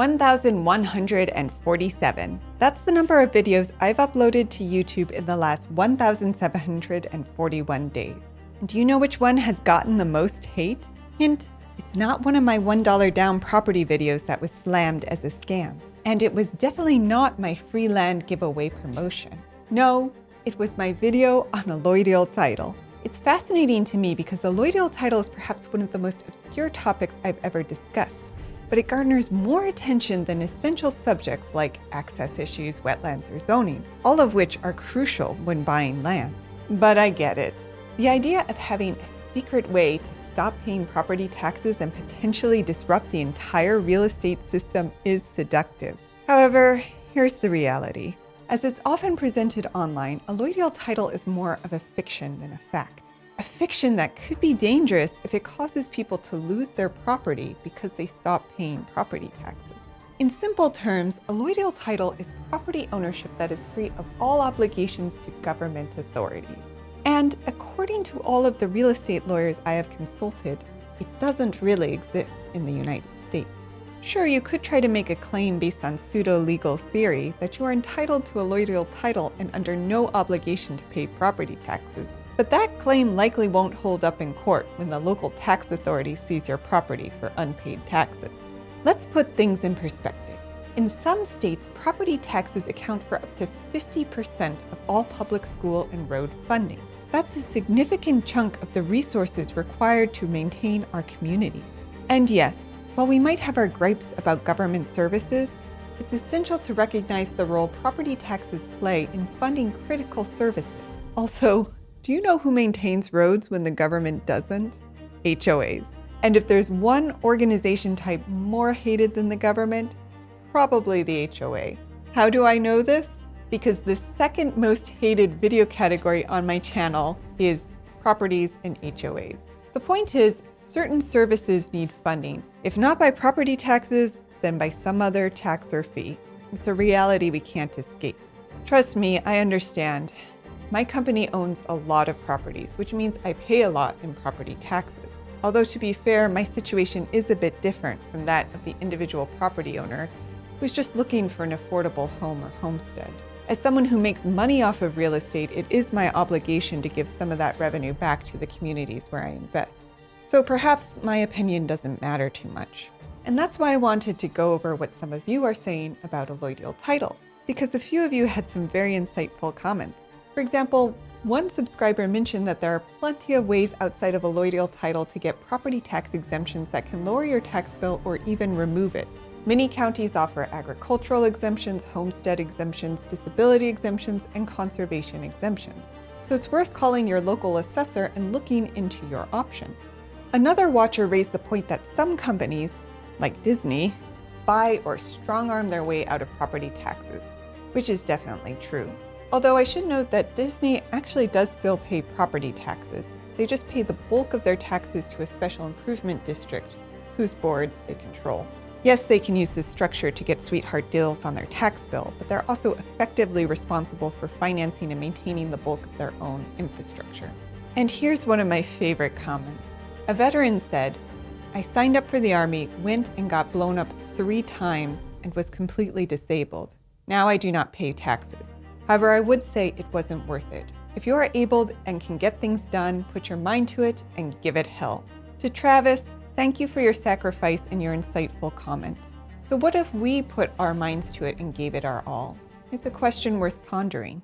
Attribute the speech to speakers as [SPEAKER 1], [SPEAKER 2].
[SPEAKER 1] 1,147. That's the number of videos I've uploaded to YouTube in the last 1,741 days. And do you know which one has gotten the most hate? Hint, it's not one of my $1 down property videos that was slammed as a scam. And it was definitely not my free land giveaway promotion. No, it was my video on Allodial Title. It's fascinating to me because Allodial Title is perhaps one of the most obscure topics I've ever discussed, but it garners more attention than essential subjects like access issues, wetlands, or zoning, all of which are crucial when buying land. But I get it. The idea of having a secret way to stop paying property taxes and potentially disrupt the entire real estate system is seductive. However, here's the reality. As it's often presented online, Allodial Title is more of a fiction than a fact. A fiction that could be dangerous if it causes people to lose their property because they stop paying property taxes. In simple terms, Allodial Title is property ownership that is free of all obligations to government authorities. And according to all of the real estate lawyers I have consulted, it doesn't really exist in the United States. Sure, you could try to make a claim based on pseudo-legal theory that you are entitled to Allodial Title and under no obligation to pay property taxes. But that claim likely won't hold up in court when the local tax authority sees your property for unpaid taxes. Let's put things in perspective. In some states, property taxes account for up to 50% of all public school and road funding. That's a significant chunk of the resources required to maintain our communities. And yes, while we might have our gripes about government services, it's essential to recognize the role property taxes play in funding critical services. Also, do you know who maintains roads when the government doesn't? HOAs. And if there's one organization type more hated than the government, it's probably the HOA. How do I know this? Because the second most hated video category on my channel is properties and HOAs. The point is, certain services need funding. If not by property taxes, then by some other tax or fee. It's a reality we can't escape. Trust me, I understand. My company owns a lot of properties, which means I pay a lot in property taxes. Although to be fair, my situation is a bit different from that of the individual property owner who's just looking for an affordable home or homestead. As someone who makes money off of real estate, it is my obligation to give some of that revenue back to the communities where I invest. So perhaps my opinion doesn't matter too much. And that's why I wanted to go over what some of you are saying about Allodial Title, because a few of you had some very insightful comments. For example, one subscriber mentioned that there are plenty of ways outside of Allodial Title to get property tax exemptions that can lower your tax bill or even remove it. Many counties offer agricultural exemptions, homestead exemptions, disability exemptions, and conservation exemptions. So it's worth calling your local assessor and looking into your options. Another watcher raised the point that some companies, like Disney, buy or strong-arm their way out of property taxes, which is definitely true. Although I should note that Disney actually does still pay property taxes. They just pay the bulk of their taxes to a special improvement district, whose board they control. Yes, they can use this structure to get sweetheart deals on their tax bill, but they're also effectively responsible for financing and maintaining the bulk of their own infrastructure. And here's one of my favorite comments. A veteran said, "I signed up for the Army, went and got blown up 3 times and was completely disabled. Now I do not pay taxes. However, I would say it wasn't worth it. If you are able and can get things done, put your mind to it and give it hell." To Travis, thank you for your sacrifice and your insightful comment. So what if we put our minds to it and gave it our all? It's a question worth pondering.